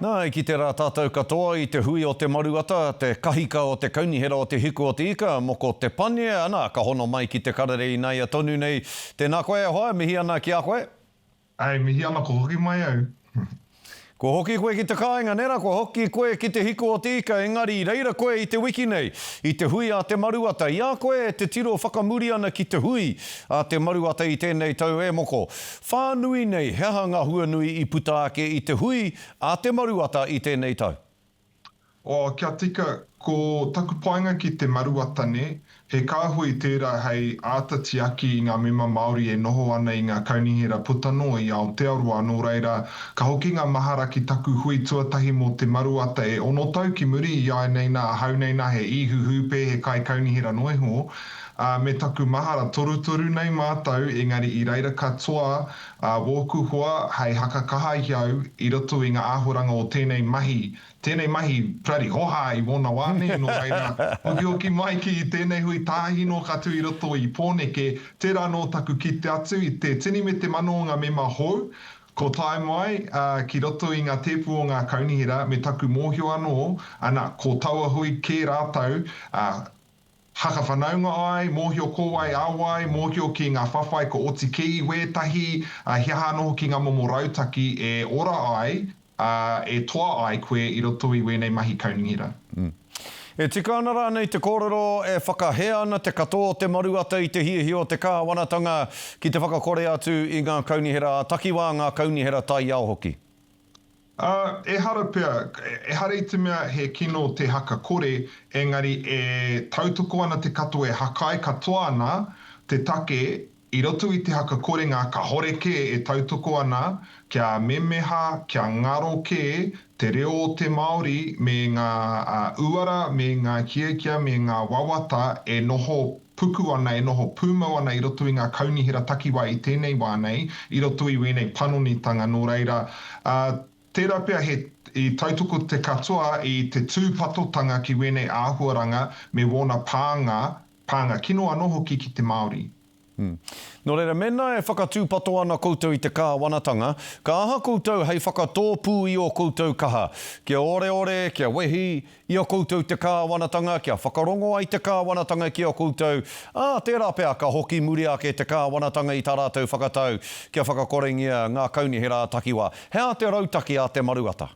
Nā, ki te rā tātou katoa i te hui o te maruata, te kahika o te kaunihera o te hiku o te ika, moko te pane, ana, ka hono mai ki te karere i nei a tonu nei. Tēnā koe, hoa, mihi ana ki a koe? Ai, mihi ana ko hoki mai au. Ko hoki koe ki te kāinga nera, ko hoki koe ki te hiku o te ika, engari reira koe i te wiki nei, i te hui a te maruata. Ia koe te tiro whakamuri ana ki te hui a te maruata i tēnei tau e moko. Whānui nei, heha ngā hua nui i puta ake i te hui a te maruata i tēnei tau. Kia tika, ko taku painga ki te maruata ne, he kāhui tērā hei ātati aki i ngā mema Māori e noho ana i ngā kaunihera putano i Aotearoa, nō reira, ka hoki ngā mahara ki taku hui tuatahi mō te maruata e ono tau ki muri i ai nei nā hau nei nā he ihu hupe he kai kaunihera noiho, me taku mahara toruturu nei mātau, engari i reira katoa, wōku hoa hei hakakaha i au i roto i ngā āhuranga o tēnei mahi. Tēnei mahi prari hoha i wona wane, no reira, hoki mai ki i tēnei hui tāhi no katu i roto i pōneke, tērā no taku ki te atu i te tini me te mano o ngā mema hou, ko tae mai ki roto i ngā tepu o ngā kaunihera, me taku mōhio anō, ana ko taua hui kē rātau, haka whanaunga ai, mōhio kōwai awai, mōhio ki ngā whawhai ko oti kei wētahi, hiaha noho ki ngā momo rautaki e ora ai, e toa ai koe i roto i wēnei mahi kaunihera. E tika ana rānei te kōrero e whakahea ana te katoa o te maruata i te hihi o te kāwanatanga ki te whakakore atu i ngā kaunihera, takiwā ngā kaunihera tai au hoki. E hara pia, e hara i te mea he kino te haka kore, engari e tautoko ana te katoa e hakai katoa ana te take i roto i te haka kore ngā ka horeke e tautoko ana kia memeha, kia ngaro ke, te reo o te Māori me ngā uara, me ngā kiakia, me ngā wawata e noho puku ana, e noho pūmau ana i roto i ngā kaunihera takiwā i tēnei wānei, i roto i wēnei panonitanga nō reira. Tērā pia i tautoko te katoa i te tūpatotanga ki wēnei āhuaranga me wōna pānga kino anō hoki ki te Māori. Nō reira, mena e whakatūpato ana koutou i te kāwanatanga, ka aha koutou hei whakatōpū i o koutou kaha. Kia ore, kia wehi i o koutou te kāwanatanga, kia whakarongo ai te kāwanatanga ki o koutou. Tērā pia ka hoki muri ake te kāwanatanga i tā rātou whakatau, kia whakakorengia ngā kaunihera takiwā. Hea te rautaki a te maruata?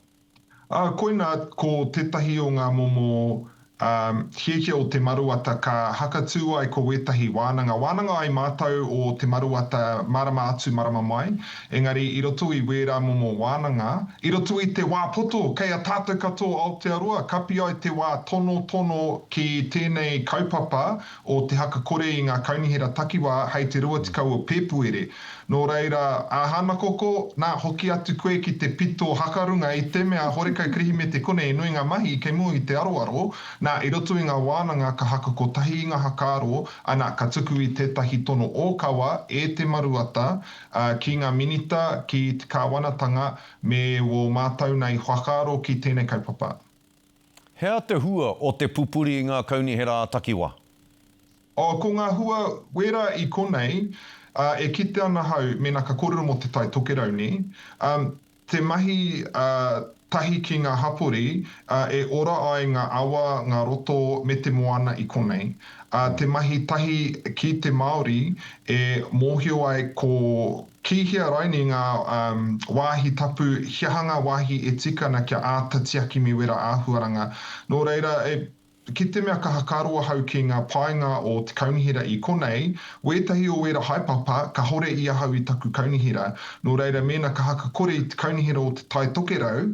Koina, ko tetahi o ngā momo hieke o te maruata ka hakatū ai ko wētahi wānanga. Wānanga ai mātau o te maruata marama atu marama mai. Engari, i roto i wērā momo wānanga, i roto i te wā poto, kei a tātou katoa Aotearoa, kapi ai te wā tono ki tēnei kaupapa o te hakakore i ngā kaunihera takiwā hei te rua tikau o Pēpuere. Nō reira, hana koko, nā hoki atu koe ki te pito hakarunga i te mea horekai krihi me te kone e nui ngā mahi i kei mua i te aroaro, nā i roto i ngā wānanga ka haka ko tahi i ngā hakaro, ana ka tuku i tētahi tono ōkawa e te maruata, ki ngā minita, ki te kāwanatanga, me o mātau nei whakaro ki tēnei kaupapa. Hea te hua o te pupuri i ngā kaunihera takiwā? Ko ngā hua wera i konei, e kite ana hau, mena ka kōrero mo te tai tokerau ni, te mahi tahi ki ngā hapori, e ora ai ngā awa, ngā roto me te moana i konei. Te mahi tahi ki te Māori, e mōhio ai ko kihia raini ngā wāhi tapu, hiahanga wāhi e tika na kia ātatiaki me wera āhuaranga. Nō reira, ki te mea ka hakaroa hau ki ngā painga o te kaunihera i konei, wētahi o wera haipapa ka hore ia hau i taku kaunihera. Nō reira, mena ka haka kore i te kaunihera o te tai tokerau,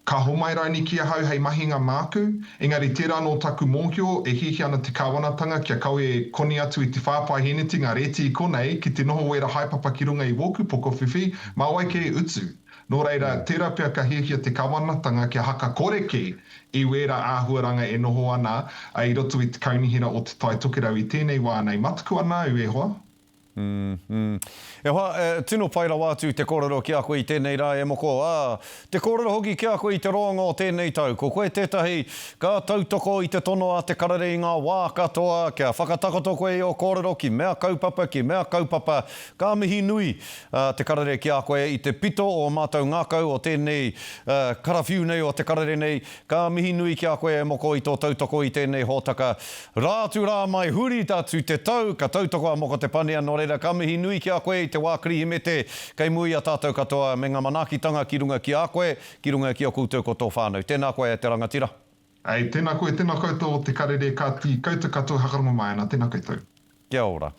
ka homai raini kia hau hei mahinga māku, engari tērā no taku mōhio e hihi ana te kāwanatanga kia kau e koni atu i te whāpai heneti ngā reti i konei, ki te noho wera haipapa ki runga i woku poko whiwhi, mawai ke utu. Nō reira, tērā pia ka hihia te kāwanatanga kia haka koreke i wera āhuaranga e noho ana i roto i te kaunihera o te tai tokerau i tēnei wānei. Matuku ana, u e hoa? E hoa, tino paira wātu te kōrero ki a koe i tēnei rā e moko. Te kōrero hoki ki a koe i te roanga o tēnei tau. Ko koe tētahi ka tautoko i te tono a te karere i ngā wā katoa, kia whakatakoto koe i o kōrero ki mea kaupapa, ka mihi nui te karere ki a koe i te pito o mātou ngākau o tēnei karawhiu nei o te karere nei. Ka mihi nui ki a koe e moko i tō tautoko i tēnei hōtaka. Rātu rā mai huri tātu te tau, ka tautoko a moko te pania no reira. Ka mihi nui ki a koe i te wākiri himete, kei mui a tātou katoa me ngā manakitanga ki runga ki a koe, ki runga ki o koutou ko tō whānau. Tēnā koe e te rangatira. Ei, tēnā koe tō te karere ka ti koutou katoa hakarongo mai ana, tēnā koutou. Kia ora.